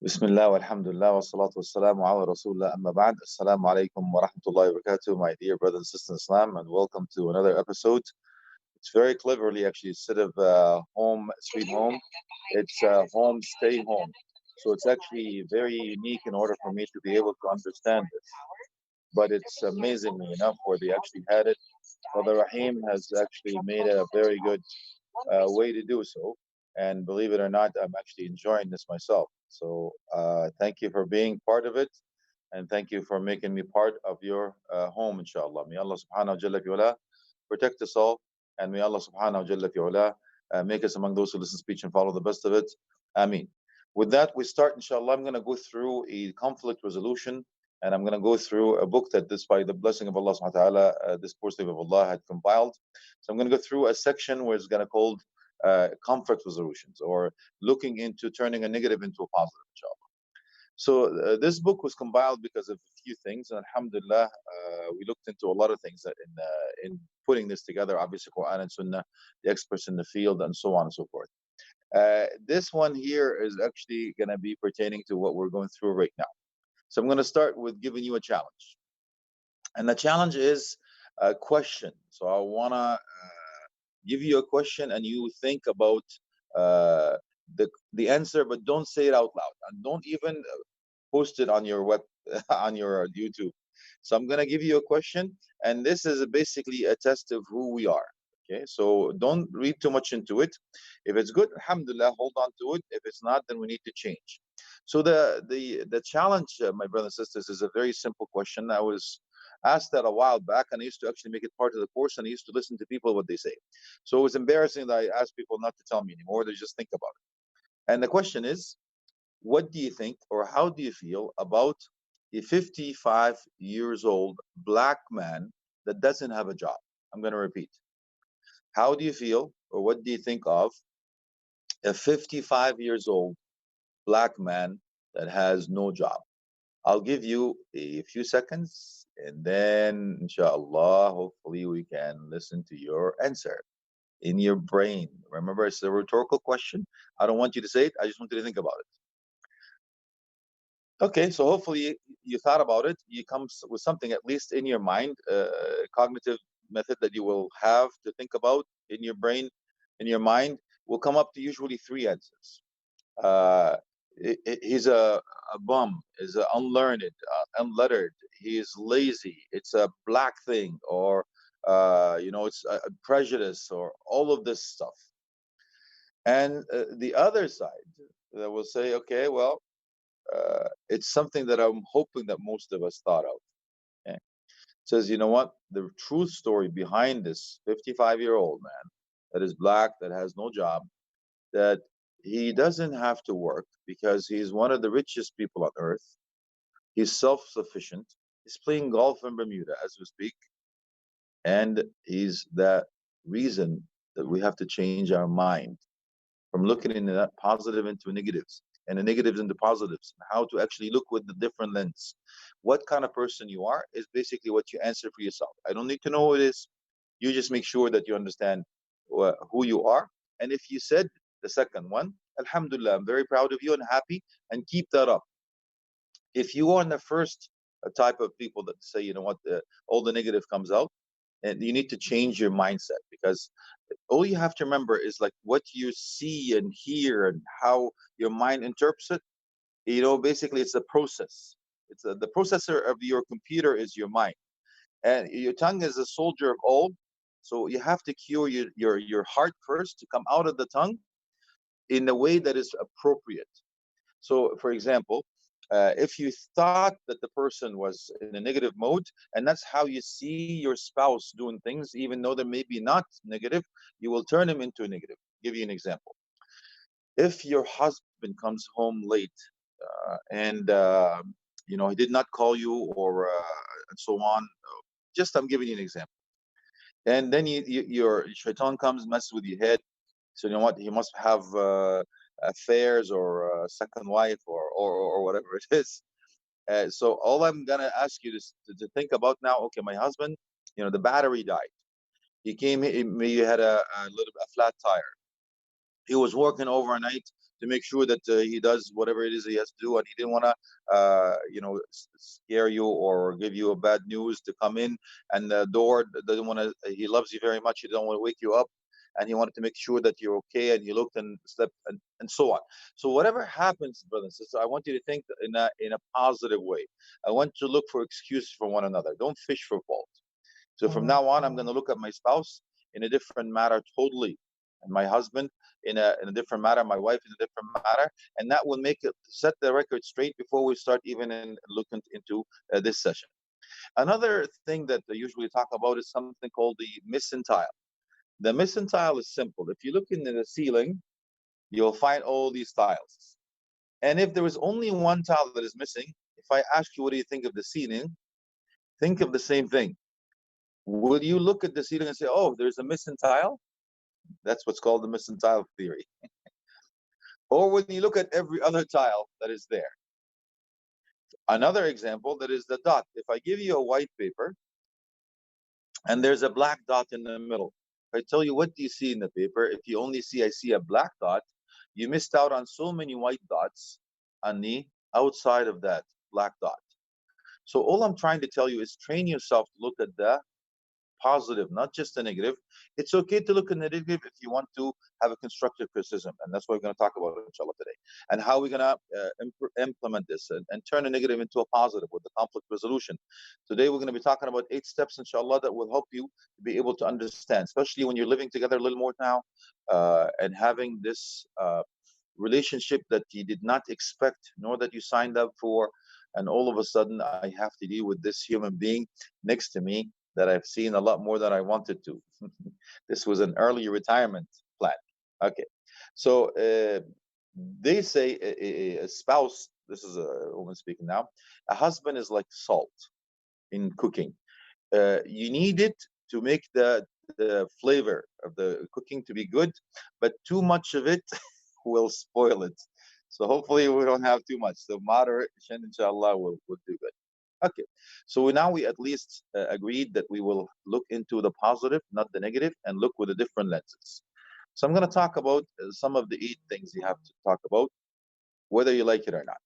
Bismillah, walhamdulillah, wa salatu wa salamu ala rasulullah, amma ba'd. Assalamu alaikum wa rahmatullahi wa barakatuh, my dear brothers and sisters in Islam, and welcome to another episode. It's very cleverly, actually, instead of home, sweet home, it's home, stay home. So it's actually very unique in order for me to be able to understand this. But it's amazingly enough where they actually had it. Brother Rahim has actually made it a very good way to do so. And believe it or not, I'm actually enjoying this myself. So thank you for being part of it. And thank you for making me part of your home, inshallah. May Allah subhanahu wa jalla protect us all. And may Allah subhanahu wa jalla make us among those who listen to speech and follow the best of it. Ameen. With that, we start, inshallah. I'm going to go through a conflict resolution. And I'm going to go through a book that, this by the blessing of Allah subhanahu wa ta'ala, this poor slave of Allah had compiled. So I'm going to go through a section where it's going to called conflict resolutions, or looking into turning a negative into a positive, inshallah. So this book was compiled because of a few things, and alhamdulillah, we looked into a lot of things in putting this together. Obviously, Quran and Sunnah, the experts in the field, and so on and so forth. This one here is actually going to be pertaining to what we're going through right now. So I'm going to start with giving you a challenge. And the challenge is a question. So I want to give you a question and you think about the answer, but don't say it out loud. And don't even post it on your on your YouTube. So I'm going to give you a question. And this is basically a test of who we are. Okay, so don't read too much into it. If it's good, alhamdulillah, hold on to it. If it's not, then we need to change. So the challenge, my brothers and sisters, is a very simple question. I was asked that a while back, and I used to actually make it part of the course, and I used to listen to people what they say. So it was embarrassing that I asked people not to tell me anymore. They just think about it. And the question is, what do you think, or how do you feel about a 55 years old black man that doesn't have a job? I'm going to repeat. How do you feel, or what do you think of a 55 years old black man that has no job? I'll give you a few seconds, and then inshallah, hopefully we can listen to your answer in your brain. Remember, it's a rhetorical question. I don't want you to say it. I just want you to think about it. Okay, so hopefully you thought about it. You come with something at least in your mind, cognitive method that you will have to think about in your brain, in your mind, will come up to usually three answers. Uh, he's a bum, is unlearned, unlettered. He is lazy. It's a black thing, or it's a prejudice, or all of this stuff. And the other side that will say, okay, well, it's something that I'm hoping that most of us thought of. Okay? Says, you know what? The truth story behind this 55-year-old man that is black, that has no job, that he doesn't have to work because he's one of the richest people on earth. He's self-sufficient. He's playing golf in Bermuda as we speak. And he's that reason that we have to change our mind from looking in that positive into negatives, and the negatives into positives, and how to actually look with the different lens. What kind of person you are is basically what you answer for yourself. I don't need to know who it is. You just make sure that you understand who you are. And if you said the second one, alhamdulillah, I'm very proud of you and happy, and keep that up. If you are in the first type of people that say, you know what, all the negative comes out, and you need to change your mindset, because all you have to remember is like what you see and hear and how your mind interprets it. Basically it's a process. It's the processor of your computer is your mind, and your tongue is a soldier of all. So you have to cure your heart first to come out of the tongue in a way that is appropriate. So, for example, if you thought that the person was in a negative mode, and that's how you see your spouse doing things, even though they may be not negative, you will turn him into a negative. Give you an example. If your husband comes home late, and he did not call you, or and so on, just I'm giving you an example. And then your shaitan comes, messes with your head. So you know what? He must have affairs, or a second wife, or whatever it is. So all I'm gonna ask you to think about now. Okay, my husband, the battery died. He came. He had a flat tire. He was working overnight to make sure that he does whatever it is he has to do, and he didn't want to, scare you or give you a bad news to come in, and the door doesn't want to. He loves you very much. He don't want to wake you up, and he wanted to make sure that you're okay, and he looked and slept, and so on. So whatever happens, brothers and sisters, I want you to think in a positive way. I want you to look for excuses for one another. Don't fish for fault. So from now on, I'm going to look at my spouse in a different manner totally, and my husband in a different manner, my wife in a different manner, and that will make it set the record straight before we start even looking into this session. Another thing that they usually talk about is something called the missing tile. The missing tile is simple. If you look into the ceiling, you'll find all these tiles. And if there is only one tile that is missing, if I ask you what do you think of the ceiling, think of the same thing. Will you look at the ceiling and say, oh, there's a missing tile? That's what's called the missing tile theory. Or will you look at every other tile that is there? Another example, that is the dot. If I give you a white paper and there's a black dot in the middle, if I tell you what do you see in the paper, if you only see, I see a black dot, you missed out on so many white dots on the outside of that black dot. So all I'm trying to tell you is train yourself to look at the positive, not just the negative. It's okay to look at the negative if you want to have a constructive criticism, and that's what we're going to talk about, inshallah, today, and how we're going to implement this and turn a negative into a positive with the conflict resolution. Today, we're going to be talking about 8 steps, inshallah, that will help you to be able to understand, especially when you're living together a little more now, and having this relationship that you did not expect nor that you signed up for, and all of a sudden I have to deal with this human being next to me that I've seen a lot more than I wanted to. This was an early retirement plan. Okay, so they say a spouse, this is a woman speaking now, a husband is like salt in cooking. You need it to make the flavor of the cooking to be good, but too much of it will spoil it. So hopefully we don't have too much. So moderation, inshallah, will do good. Okay, so now we at least agreed that we will look into the positive, not the negative, and look with the different lenses. So I'm going to talk about some of the 8 things you have to talk about, whether you like it or not.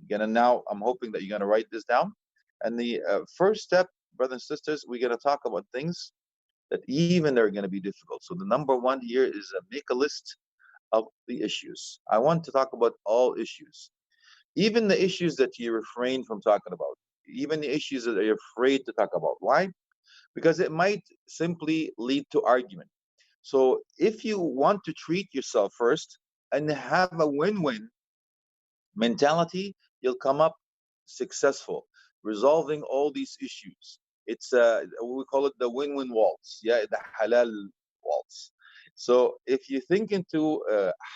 Again, and now I'm hoping that you're going to write this down. And the first step, brothers and sisters, we're going to talk about things that even they're going to be difficult. So the number 1 here is make a list of the issues. I want to talk about all issues, even the issues that you refrain from talking about, even the issues that you're afraid to talk about. Why? Because it might simply lead to argument. So if you want to treat yourself first and have a win-win mentality, you'll come up successful resolving all these issues. It's we call it the win-win waltz, yeah, the halal waltz. So if you think into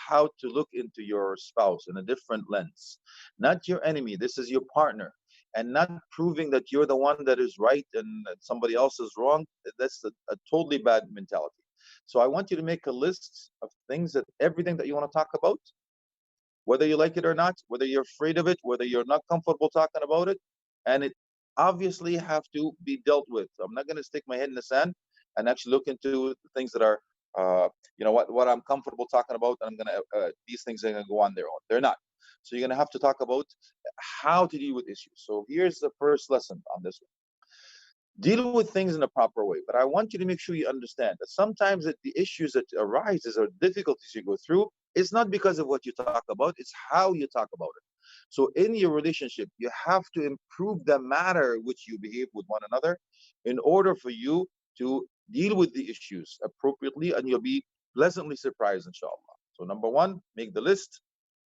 how to look into your spouse in a different lens, not your enemy, this is your partner, and not proving that you're the one that is right and that somebody else is wrong, that's a totally bad mentality. So I want you to make a list of things, that everything that you want to talk about, whether you like it or not, whether you're afraid of it, whether you're not comfortable talking about it, and it obviously have to be dealt with. So I'm not going to stick my head in the sand and actually look into the things that are, what I'm comfortable talking about, and I'm going to these things are going to go on their own. They're not. So you're going to have to talk about how to deal with issues. So here's the first lesson on this one. Deal with things in a proper way. But I want you to make sure you understand that sometimes the issues that arises or difficulties you go through, it's not because of what you talk about, it's how you talk about it. So in your relationship, you have to improve the manner in which you behave with one another in order for you to deal with the issues appropriately, and you'll be pleasantly surprised, inshallah. So number 1, make the list,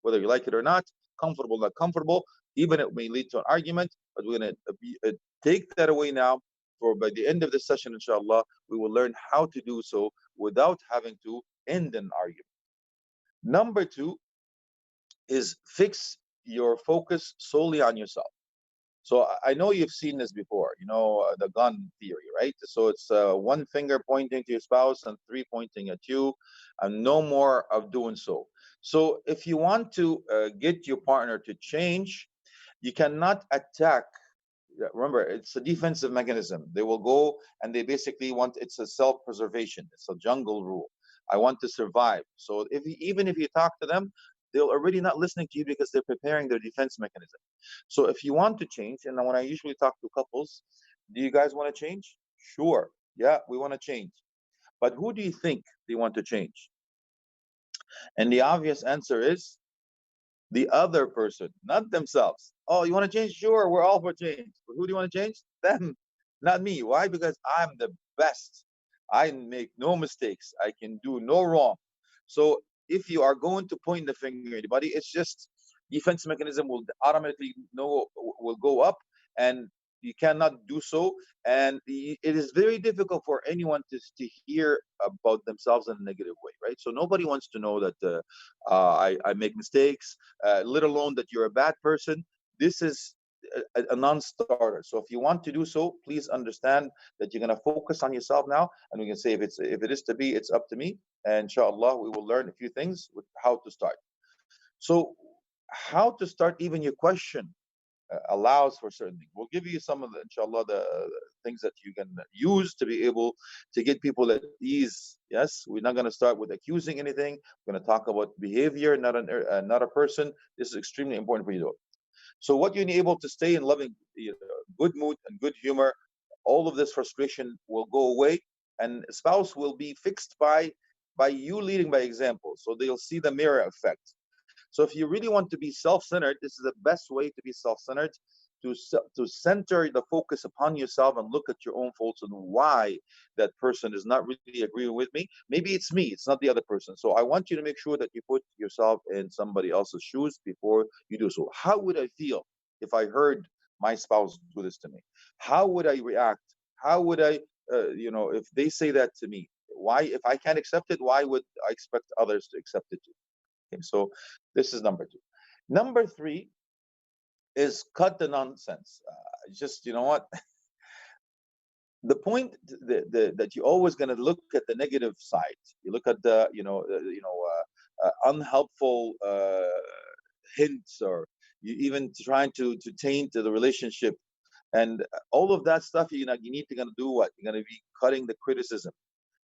whether you like it or not, comfortable, not comfortable, even it may lead to an argument, but we're going to take that away now. For by the end of the session, inshallah, we will learn how to do so without having to end an argument. Number 2 is fix your focus solely on yourself. So I know you've seen this before, the gun theory, right? So it's 1 finger pointing to your spouse and 3 pointing at you, and no more of doing so. So if you want to get your partner to change, you cannot attack. Remember, it's a defensive mechanism. They will go and they basically it's a self-preservation. It's a jungle rule. I want to survive. So even if you talk to them, they're already not listening to you because they're preparing their defense mechanism. So if you want to change, and when I usually talk to couples, do you guys want to change? Sure. Yeah, we want to change. But who do you think they want to change? And the obvious answer is the other person, not themselves. Oh, you want to change? Sure, we're all for change. But who do you want to change? Them, not me. Why? Because I'm the best. I make no mistakes. I can do no wrong. So if you are going to point the finger at anybody, it's just defense mechanism will automatically know will go up, and you cannot do so. And it is very difficult for anyone to hear about themselves in a negative way, right? So nobody wants to know that I make mistakes, let alone that you're a bad person. This is a non-starter. So if you want to do so, please understand that you're going to focus on yourself now, and we can say if it is to be, it's up to me, and inshallah we will learn a few things with how to start. So how to start, even your question allows for certain things. We'll give you some of the, inshallah, the things that you can use to be able to get people at ease. Yes, we're not going to start with accusing anything. We're going to talk about behavior, not a person. This is extremely important for you to do. So what you need able to stay in loving, good mood and good humor, all of this frustration will go away, and spouse will be fixed by you leading by example. So they'll see the mirror effect. So if you really want to be self-centered, this is the best way to be self-centered, to center the focus upon yourself and look at your own faults and why that person is not really agreeing with me. Maybe it's me, it's not the other person. So I want you to make sure that you put yourself in somebody else's shoes before you do so. How would I feel if I heard my spouse do this to me? How would I react? How would I, if they say that to me? Why, if I can't accept it, why would I expect others to accept it too? Okay, so this is number two. Number three is cut the nonsense. Just, you know what? The point that you're always going to look at the negative side. You look at the, unhelpful hints, or you even trying to taint the relationship, and all of that stuff. You need to gonna do what? You're gonna be cutting the criticism,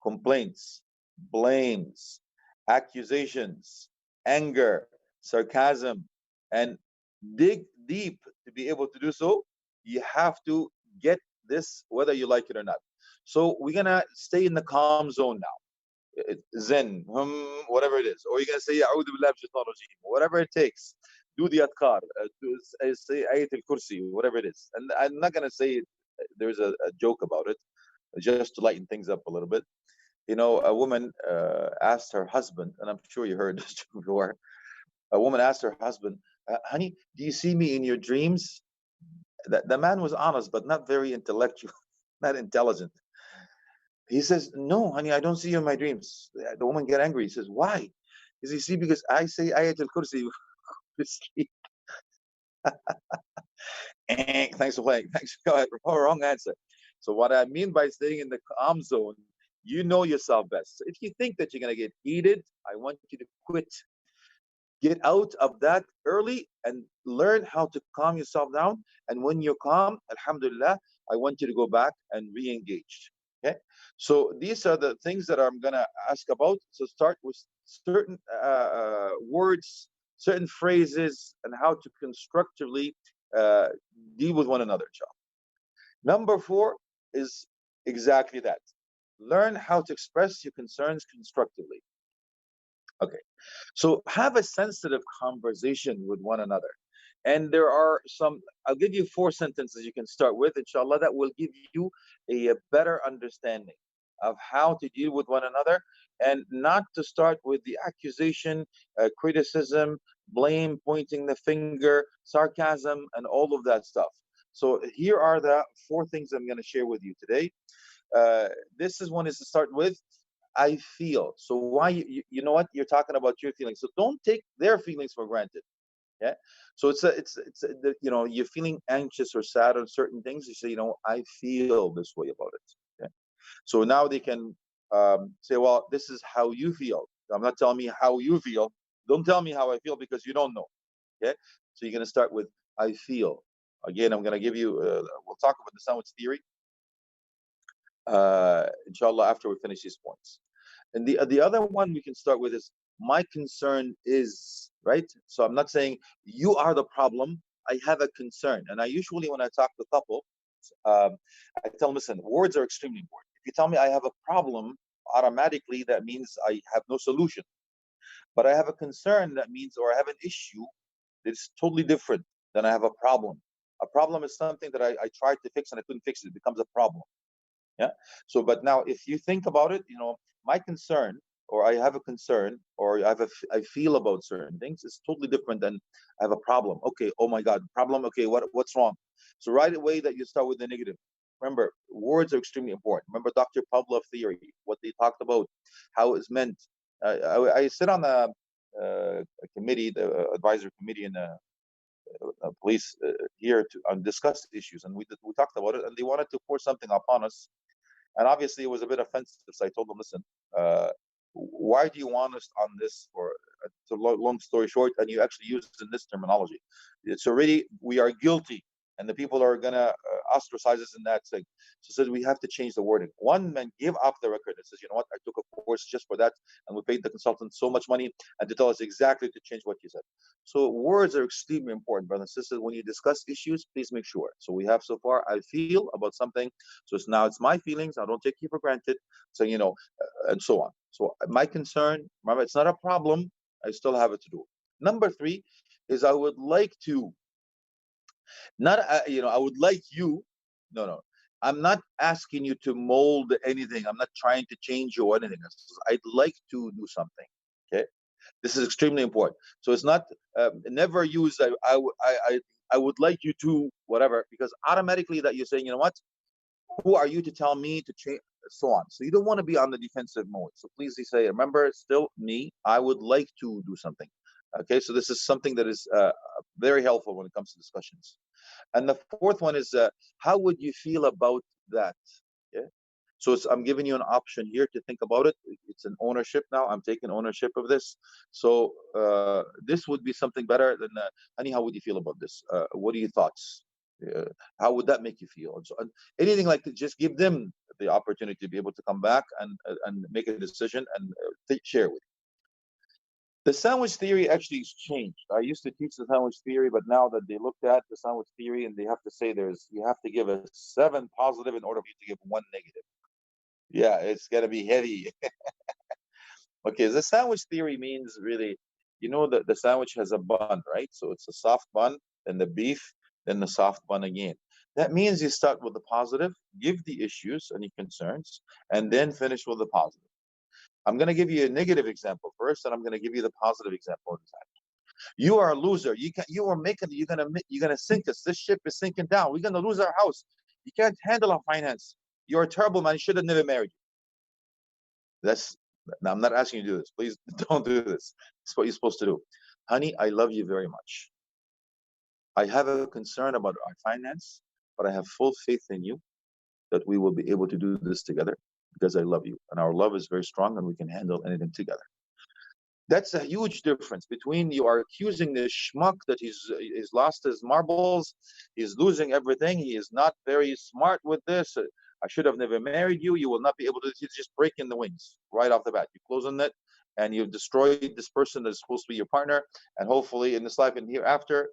complaints, blames, accusations, anger, sarcasm, and dig deep to be able to do so. You have to get this whether you like it or not. So we're gonna stay in the calm zone now. Zen, whatever it is, or you're gonna say "A'udhu billahi minash rajim," whatever it takes. Do the adkar, say Ayat al-Kursi, whatever it is. And I'm not gonna say there's a joke about it, just to lighten things up a little bit. A woman asked her husband, and I'm sure you heard this before. A woman asked her husband, "Honey, do you see me in your dreams?" The man was honest, but not very intellectual, not intelligent. He says, "No, honey, I don't see you in my dreams." The woman get angry. He says, "Why?" He says, "You see, because I say Ayat al-Kursi." Thanks for playing. Thanks. Go ahead. Wrong answer. So what I mean by staying in the calm zone, you know yourself best. So if you think that you're gonna get heated, I want you to quit. Get out of that early and learn how to calm yourself down. And when you're calm, alhamdulillah, I want you to go back and re-engage. Okay. So these are the things that I'm gonna ask about. So start with certain words, certain phrases, and how to constructively uh, deal with one another, child. Number four is exactly that. Learn how to express your concerns constructively. Okay. So have a sensitive conversation with one another. And there are I'll give you 4 sentences you can start with, inshallah, that will give you a better understanding of how to deal with one another, and not to start with the accusation, criticism, blame, pointing the finger, sarcasm, and all of that stuff. So here are the 4 things I'm going to share with you today. This is one is to start with I feel. So why you know what, you're talking about your feelings. So don't take their feelings for granted. Yeah. So you're feeling anxious or sad on certain things. You say, I feel this way about it. Yeah. So now they can say, well, this is how you feel. I'm not telling me how you feel. Don't tell me how I feel because you don't know. Okay. So you're going to start with I feel. Again, I'm going to give you. We'll talk about the sandwich theory. Inshallah, after we finish these points. And the other one we can start with is my concern is right? So I'm not saying you are the problem. I have a concern. And I usually, when I talk to couple, I tell them, listen, words are extremely important. If you tell me I have a problem, automatically that means I have no solution. But I have a concern, that means, or I have an issue, it's totally different than I have a problem. A problem is something that I tried to fix and I couldn't fix it. It becomes a problem. Yeah. So, but now if you think about it, my concern, or I have a concern, or I feel about certain things is totally different than I have a problem. Okay. Oh my God, problem. Okay. What's wrong? So right away that you start with the negative. Remember, words are extremely important. Remember Dr. Pavlov theory, what they talked about, how it's meant. I sit on a committee, the advisor committee in police here to discuss issues, and we talked about it, and they wanted to force something upon us, and obviously it was a bit offensive. So I told them, listen, uh, why do you want us on this? For to long story short, and you actually use it in this terminology, it's already, we are guilty, and the people are gonna ostracize us in that thing. So it says we have to change the wording. One man gave off the record and says, you know what, I took a course just for that, and we paid the consultant so much money, and to tell us exactly to change what you said. So words are extremely important, brothers and sisters. When you discuss issues, please make sure. So we have so far, I feel about something. So it's my feelings. I don't take you for granted. So and so on. So my concern, remember, it's not a problem. I still have it to do. Number three is I would like to, not, I would like you, no. I'm not asking you to mold anything. I'm not trying to change you or anything. I'd like to do something. Okay. This is extremely important. So it's not, never use, I would like you to, whatever, because automatically that you're saying, you know what, who are you to tell me to change, so on. So you don't want to be on the defensive mode. So please say, remember, it's still me. I would like to do something. Okay, so this is something that is very helpful when it comes to discussions. And the fourth one is, how would you feel about that? Yeah. So I'm giving you an option here to think about it. It's an ownership now. I'm taking ownership of this. So this would be something better than, honey, how would you feel about this? What are your thoughts? Uh, how would that make you feel? And anything like that, just give them the opportunity to be able to come back and make a decision and share with you. The sandwich theory actually has changed. I used to teach the sandwich theory, but now that they looked at the sandwich theory and they have to say you have to give a 7 positive in order for you to give 1 negative. Yeah, it's gonna be heavy. Okay, the sandwich theory means really, that the sandwich has a bun, right? So it's a soft bun, then the beef, then the soft bun again. That means you start with the positive, give the issues and your concerns, and then finish with the positive. I'm gonna give you a negative example first, and I'm gonna give you the positive example. You are a loser. You're gonna sink us. This ship is sinking down. We're gonna lose our house. You can't handle our finance. You're a terrible man. You should have never married you. That's Now I'm not asking you to do this. Please don't do this. It's what you're supposed to do. Honey, I love you very much. I have a concern about our finance, but I have full faith in you that we will be able to do this together because I love you. And our love is very strong and we can handle anything together. That's a huge difference between you are accusing this schmuck that he's lost his marbles, he's losing everything, he is not very smart with this. I should have never married you. You will not be able to. He's just breaking the wings right off the bat. You close on it, and you've destroyed this person that's supposed to be your partner, and hopefully in this life and hereafter.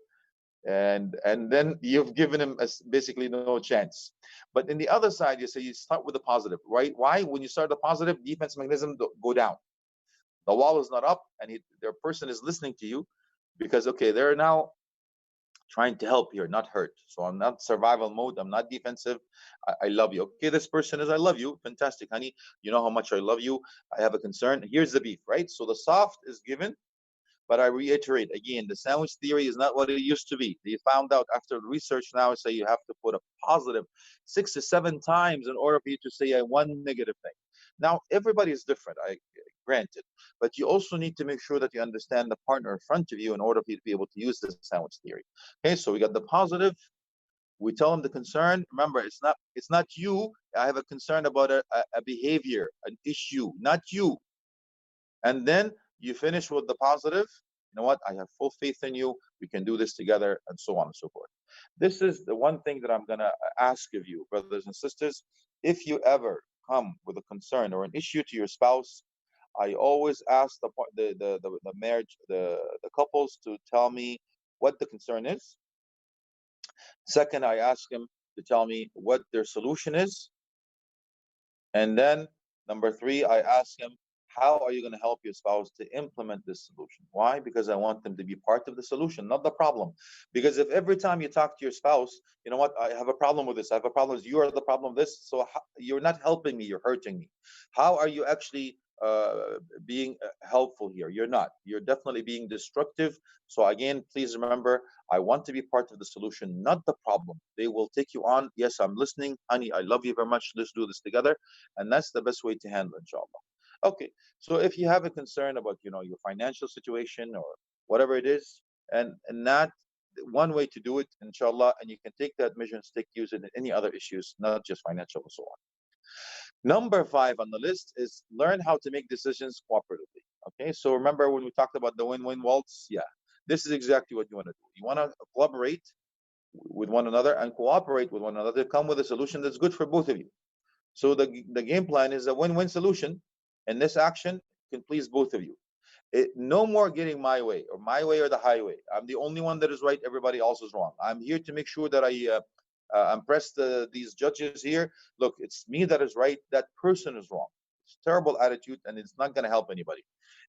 And then you've given him basically no chance. But in the other side, you start with the positive, right? Why? When you start the positive, defense mechanism go down. The wall is not up, and their person is listening to you because, okay, they're now trying to help here, not hurt. So I'm not survival mode. I'm not defensive. I love you. Okay, this person is, I love you. Fantastic, honey. You know how much I love you. I have a concern. Here's the beef, right? So the soft is given. But I reiterate again, the sandwich theory is not what it used to be. They found out after research now, say you have to put a positive 6 to 7 times in order for you to say a 1 negative thing. Now, everybody is different, I granted, but you also need to make sure that you understand the partner in front of you in order for you to be able to use the sandwich theory. Okay, so we got the positive. We tell them the concern. Remember, it's not you. I have a concern about a behavior, an issue, not you. And then you finish with the positive. You know what? I have full faith in you. We can do this together, and so on and so forth. This is the one thing that I'm going to ask of you, brothers and sisters. If you ever come with a concern or an issue to your spouse, I always ask the marriage, the couples to tell me what the concern is. Second, I ask them to tell me what their solution is. And then number three, I ask them, how are you going to help your spouse to implement this solution? Why? Because I want them to be part of the solution, not the problem. Because if every time you talk to your spouse, you know what, I have a problem with this, I have a problem with this, you are the problem with this, so you're not helping me, you're hurting me. How are you actually being helpful here? You're not. You're definitely being destructive. So again, please remember, I want to be part of the solution, not the problem. They will take you on. Yes, I'm listening, honey. I love you very much. Let's do this together, and that's the best way to handle it, inshallah. Okay, so if you have a concern about your financial situation or whatever it is, and not one way to do it, inshallah, and you can take that measure and stick use it in any other issues, not just financial and so on. Number five on the list is learn how to make decisions cooperatively. Okay, so remember when we talked about the win-win waltz? Yeah, this is exactly what you want to do. You want to collaborate with one another and cooperate with one another to come with a solution that's good for both of you. So the game plan is a win-win solution, and this action can please both of you. No more getting my way or the highway. I'm the only one that is right. Everybody else is wrong. I'm here to make sure that I impress these judges here. Look, it's me that is right. That person is wrong. It's a terrible attitude, and it's not going to help anybody.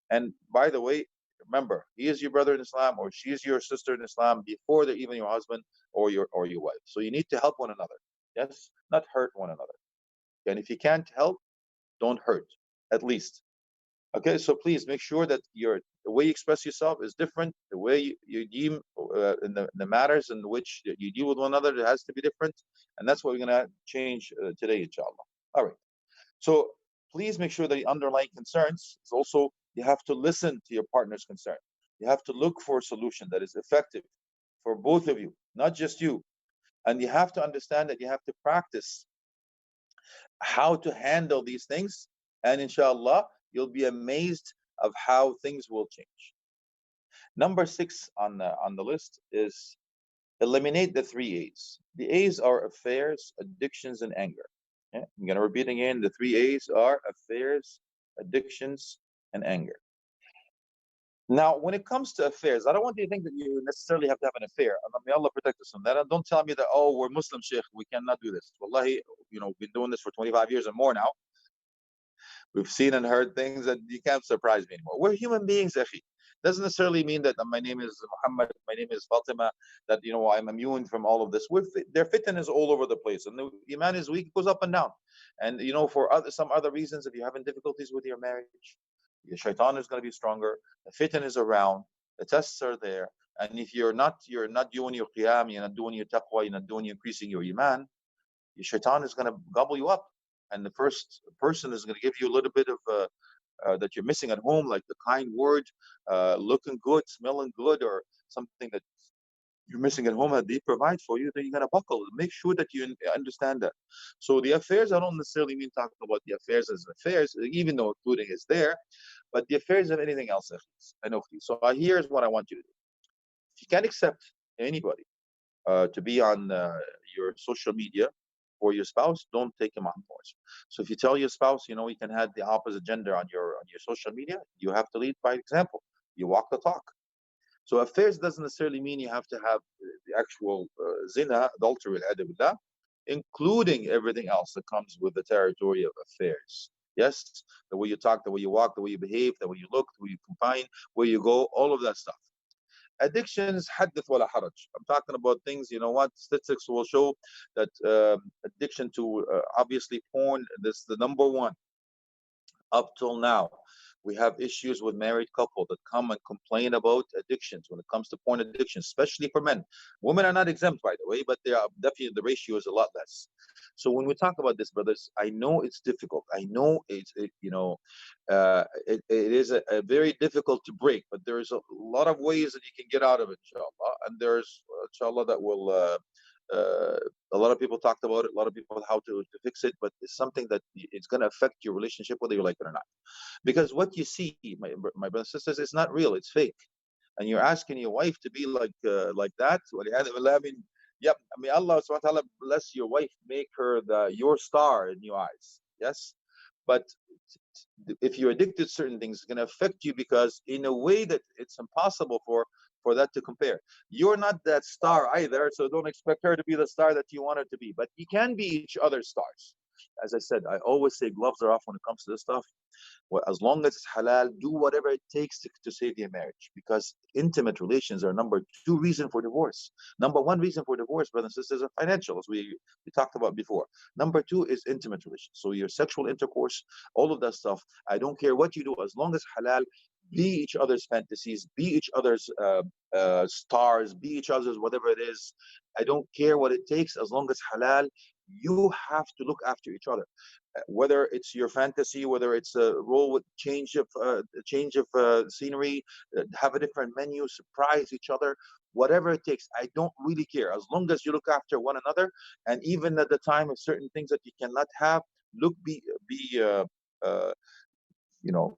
And by the way, remember, he is your brother in Islam, or she is your sister in Islam before they're even your husband or your wife. So you need to help one another. Yes, not hurt one another. And if you can't help, don't hurt, at least. Okay, so please make sure that the way you express yourself is different. The way you deem in the matters in which you deal with one another, it has to be different, and that's what we're gonna change today, inshallah. All right. So please make sure that the underlying concerns is also you have to listen to your partner's concern. You have to look for a solution that is effective for both of you, not just you. And you have to understand that you have to practice how to handle these things, and inshallah you'll be amazed of how things will change. Number six on the list is eliminate the three A's. The A's are affairs, addictions, and anger. Okay? I'm going to repeat again. The three A's are affairs, addictions, and anger. Now, when it comes to affairs, I don't want you to think that you necessarily have to have an affair. May Allah protect us from that. And don't tell me that, oh, we're Muslim, Sheikh, we cannot do this. Wallahi, we've been doing this for 25 years and more now. We've seen and heard things that you can't surprise me anymore. We're human beings, Akhi. Doesn't necessarily mean that my name is Muhammad, my name is Fatima, that I'm immune from all of this. Their fitan is all over the place, and the iman is weak, it goes up and down. And for some other reasons, if you're having difficulties with your marriage, your shaitan is going to be stronger. The fitan is around. The tests are there. And if you're not doing your qiyam, you're not doing your taqwa, you're not doing increasing your iman, your shaitan is going to gobble you up. And the first person is going to give you a little bit of that you're missing at home, like the kind word, looking good, smelling good, or something that you're missing at home that they provide for you, then you're going to buckle. Make sure that you understand that. So the affairs, I don't necessarily mean talking about the affairs as affairs, even though including is there, but the affairs of anything else. I know. So here's what I want you to do. If you can't accept anybody to be on your social media for your spouse, don't take him on board. So if you tell your spouse, you can have the opposite gender on your social media, you have to lead by example. You walk the talk. So affairs doesn't necessarily mean you have to have the actual zina, adultery, billah, including everything else that comes with the territory of affairs. Yes, the way you talk, the way you walk, the way you behave, the way you look, the way you combine, where you go, all of that stuff. Addictions, حدث ولا حرج. I'm talking about things, what statistics will show that addiction to obviously porn, this the number one up till now. We have issues with married couple that come and complain about addictions when it comes to porn addiction, especially for men. Women are not exempt, by the way, but they are definitely, the ratio is a lot less. So when we talk about this, brothers, I know it's difficult. I know it is a very difficult to break, but there's a lot of ways that you can get out of it, inshallah. And there's, inshallah, that will. A lot of people talked about it. A lot of people how to fix it, but it's something that it's going to affect your relationship whether you like it or not. Because what you see, my brothers and sisters, it's not real. It's fake. And you're asking your wife to be like that. I mean, yep. I mean, Allah subhanahu wa ta'ala bless your wife, make her your star in your eyes. Yes. But if you're addicted to certain things, it's going to affect you, because in a way that it's impossible for that to compare. You're not that star either, so don't expect her to be the star that you want her to be, but you can be each other's stars. As I said, I always say gloves are off when it comes to this stuff. Well, as long as it's halal, do whatever it takes to save your marriage, because intimate relations are number two reason for divorce. Number one reason for divorce, brothers and sisters, are financial, as we talked about before. Number two is intimate relations. So your sexual intercourse, all of that stuff, I don't care what you do, as long as halal, be each other's fantasies, be each other's stars, be each other's whatever it is. I don't care what it takes, as long as halal, you have to look after each other, whether it's your fantasy, whether it's a role with change of scenery, have a different menu, surprise each other, whatever it takes. I don't really care, as long as you look after one another. And even at the time of certain things that you cannot have, look, be uh, you know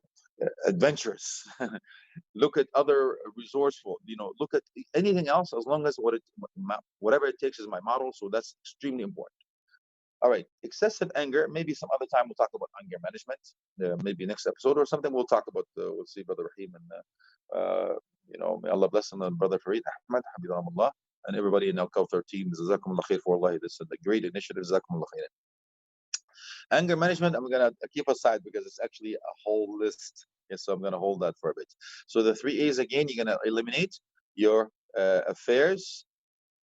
adventurous. Look at other resourceful. Look at anything else, as long as whatever it takes is my model. So that's extremely important. All right, excessive anger. Maybe some other time we'll talk about anger management. Maybe next episode or something we'll talk about. We'll see Brother Rahim and may Allah bless him and Brother Fareed Ahmed, Habibullah, and everybody in AlKauthar team. Jazakumullah khair for Allah. This is a great initiative. Jazakumullah khair. Anger management, I'm gonna keep aside because it's actually a whole list. Yes, so I'm gonna hold that for a bit. So the 3 A's again, you're gonna eliminate your affairs,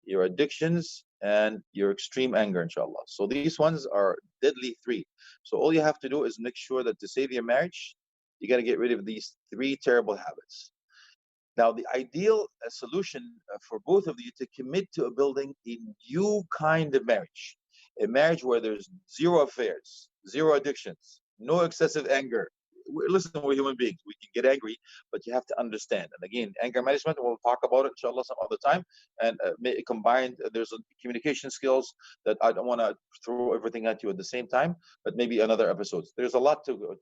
your addictions, and your extreme anger, inshallah. So these ones are deadly three. So all you have to do is make sure that to save your marriage, you got to get rid of these three terrible habits. Now, the ideal solution for both of you to commit to building a new kind of marriage, a marriage where there's zero affairs, zero addictions, no excessive anger. Listen, we're human beings. We can get angry, but you have to understand. And again, anger management, we'll talk about it, inshallah, some other time. And combined, there's communication skills that I don't want to throw everything at you at the same time, but maybe another episode. There's a lot to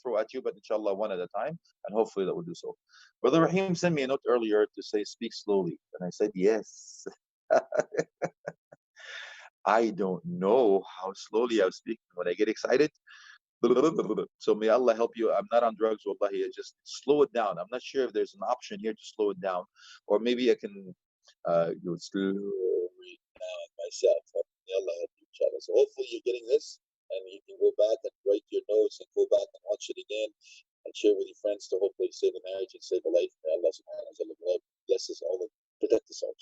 throw at you, but inshallah, one at a time. And hopefully that will do so. Brother Rahim sent me a note earlier to say, speak slowly. And I said, yes. I don't know how slowly I was speaking. When I get excited, so may Allah help you. I'm not on drugs, wallahi. Just slow it down. I'm not sure if there's an option here to slow it down, or maybe I can slow it down myself. May Allah help you, inshallah. So hopefully you're getting this, and you can go back and write your notes and go back and watch it again and share with your friends to hopefully save a marriage and save a life. May Allah subhanahu wa ta'ala bless us all and protect us all.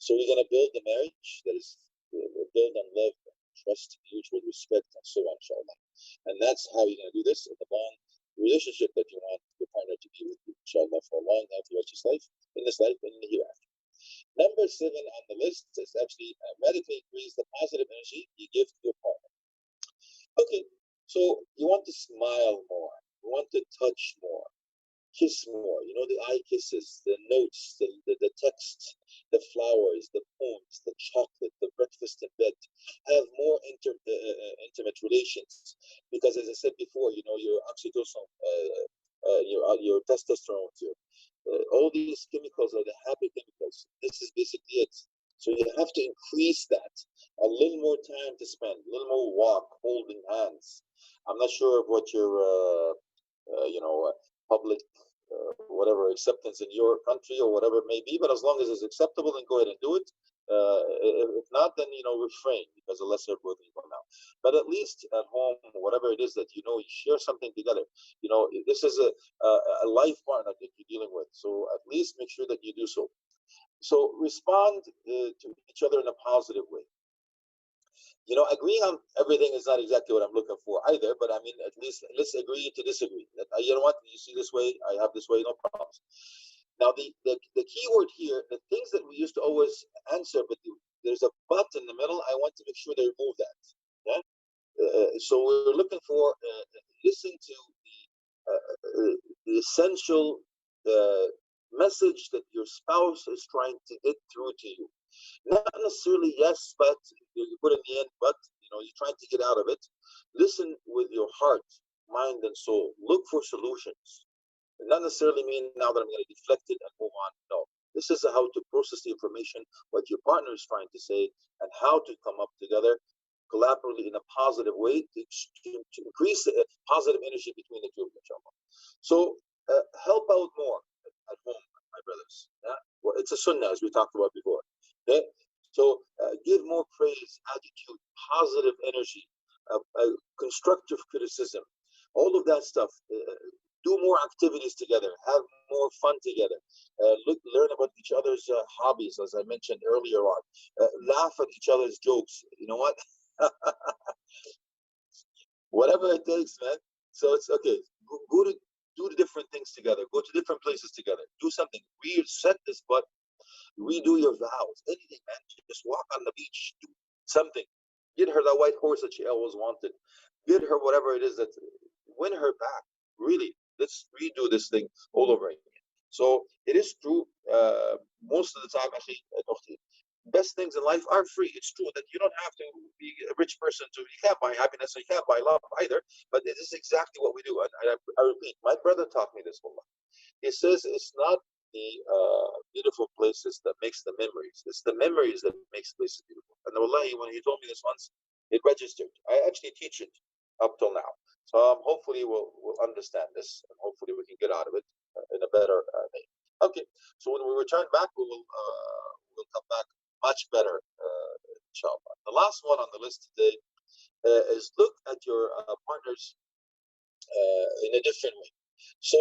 So we're going to build a marriage that is built on love, trust, mutual respect, and so on, inshallah. And that's how you're going to do this in the long relationship that you want your partner to be with you, inshallah, for a long, healthy, righteous life, in this life and in the hereafter. Number 7 on the list is actually radically increase the positive energy you give to your partner. Okay, so you want to smile more, you want to touch more, kiss more, the eye kisses, the notes, the texts, the flowers, the poems, the chocolate, the breakfast in bed. Have more intimate relations, because as I said before, your oxytocin, your testosterone, all these chemicals are the happy chemicals. This is basically it. So you have to increase that. A little more time to spend, a little more walk, holding hands. I'm not sure of what your public whatever acceptance in your country or whatever it may be, but as long as it's acceptable, then go ahead and do it. If not, then refrain, because the lesser both evil now. But at least at home, whatever it is that you share something together. This is a life partner that you're dealing with, so at least make sure that you do so. So respond to each other in a positive way. Agreeing on everything is not exactly what I'm looking for either, but I mean, at least let's agree to disagree. That, you know what, you see this way, I have this way, no problems. Now, the key word here, the things that we used to always answer, but there's a but in the middle, I want to make sure they remove that. Yeah? So we're looking for, listen to the essential message that your spouse is trying to get through to you. Not necessarily yes, but you put in the end, but you're trying to get out of it. Listen with your heart, mind, and soul. Look for solutions. It not necessarily mean now that I'm going to deflect it and move on. No, this is how to process the information, what your partner is trying to say, and how to come up together collaboratively in a positive way to increase the positive energy between the two of you, inshallah. So help out more at home, my brothers. Yeah? Well, it's a sunnah, as we talked about before. Okay? So give more praise, attitude, positive energy, constructive criticism, all of that stuff. Do more activities together, have more fun together, learn about each other's hobbies, as I mentioned earlier on, laugh at each other's jokes. You know what? Whatever it takes, man. So it's okay. Go to do the different things together. Go to different places together. Do something. Reset this, but redo your vows. Anything, man. Just walk on the beach. Do something. Get her that white horse that she always wanted. Get her whatever it is that win her back. Really, let's redo this thing all over again. So it is true. Most of the time, actually, best things in life are free. It's true that you don't have to be a rich person to. You can't buy happiness, and you can't buy love either. But it is exactly what we do. And I repeat, my brother taught me this. Wallah. He says it's not the beautiful places that makes the memories. It's the memories that makes places beautiful. And wallahi, when he told me this once, it registered. I actually teach it up till now. So hopefully we'll understand this, and hopefully we can get out of it in a better way. Okay, so when we return back, we'll come back much better, inshallah. The last one on the list today is look at your partners in a different way. So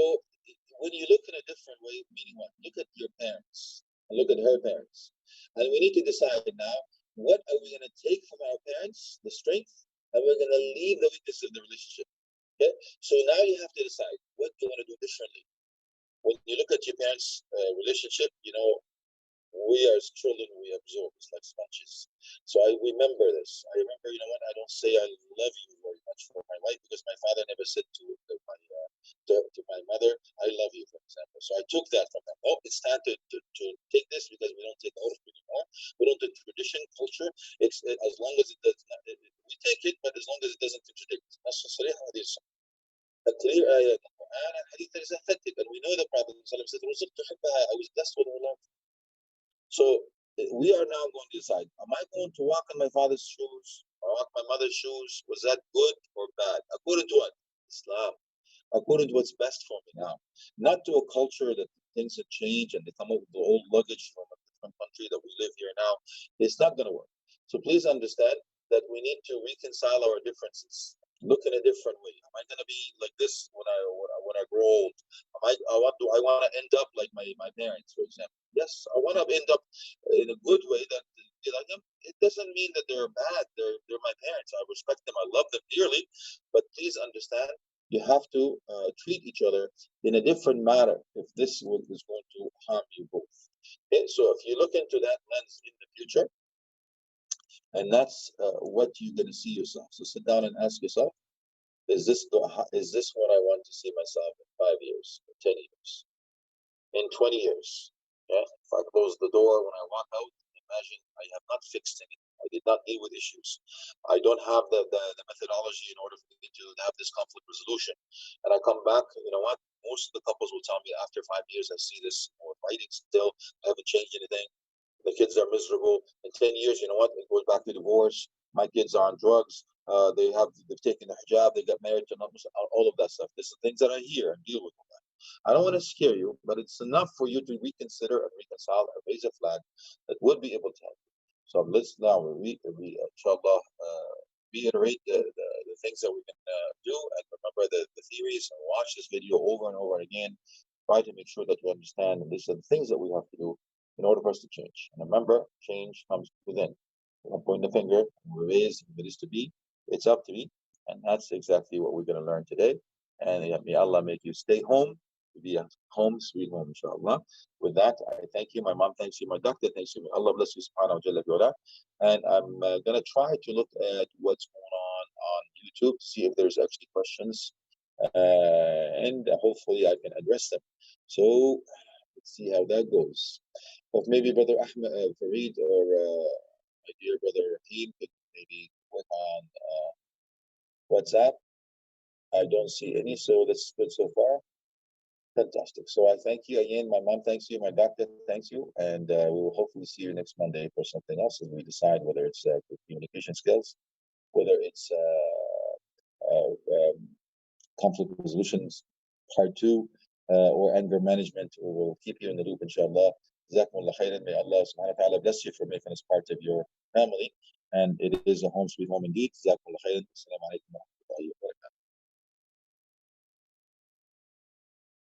when you look in a different way, meaning what? Look at your parents and look at her parents. And we need to decide now, what are we going to take from our parents, the strength, and we're going to leave the weakness of the relationship. Okay? So now you have to decide what you want to do differently. When you look at your parents' relationship, you know, we as children, we absorb. It's like sponges. So I remember this. I remember, you know what? I don't say I love you very much for my wife because my father never said to my mother, I love you, for example. So I took that from them. Oh, it's time to take this because we don't take urf anymore. We don't take tradition, culture. It's as long as it does not, we take it, but as long as it doesn't contradict. A clear ayah in the Quran and hadith that is authentic. And we know the Prophet said, I was blessed with her love. So we are now going to decide, am I going to walk in my father's shoes or walk my mother's shoes? Was that good or bad? According to what? Islam. According to what's best for me now. Not to a culture that things have changed and they come up with the old luggage from a different country that we live here now. It's not going to work. So please understand that we need to reconcile our differences. Look in a different way. Am I going to be like this when I grow old? Do I want to end up like my parents, for example? Yes, I want to end up in a good way that be like them. It doesn't mean that they're bad. They're my parents. I respect them. I love them dearly. But please understand, you have to treat each other in a different manner if this is going to harm you both. Okay, so if you look into that lens in the future, and that's what you're going to see yourself. So sit down and ask yourself, is this what I want to see myself in 5 years, in 10 years, in 20 years? Yeah? If I close the door when I walk out, imagine I have not fixed anything. I did not deal with issues. I don't have the methodology in order for me to have this conflict resolution. And I come back, you know what? Most of the couples will tell me after 5 years, I see this, we're fighting still. I haven't changed anything. The kids are miserable. In 10 years, you know what? It goes back to divorce. My kids are on drugs. They've taken the hijab. They got married to all of that stuff. These are things that I hear and deal with. I don't want to scare you, but it's enough for you to reconsider and reconcile and raise a flag that would be able to help you. So let's now inshallah, reiterate the things that we can do, and remember the theories, and watch this video over and over again. Try to make sure that you understand, and these are the things that we have to do in order for us to change. And remember, change comes within. We don't point the finger and we raise if it is to be. It's up to me. And that's exactly what we're going to learn today. And may Allah make you stay home, to be a home, sweet home, inshallah. With that, I thank you. My mom thanks you. My doctor thanks you. May Allah bless you, subhanahu wa ta'ala. And I'm going to try to look at what's going on YouTube to see if there's actually questions. And hopefully I can address them. So let's see how that goes. But maybe Brother Ahmed, Fareed, or my dear brother Rahim could maybe work on WhatsApp. I don't see any, so that's good so far. Fantastic. So I thank you again. My mom thanks you. My doctor thanks you. And we will hopefully see you next Monday for something else as we decide whether it's communication skills whether it's conflict resolutions, part 2, or anger management. We'll keep you in the loop, inshallah. Jazakumullah khairan. May Allah subhanahu wa ta'ala bless you for making us part of your family. And it is a home sweet home indeed. Jazakumullah khairan. Assalamu alaikum wa rahmatullahi wa barakatuh.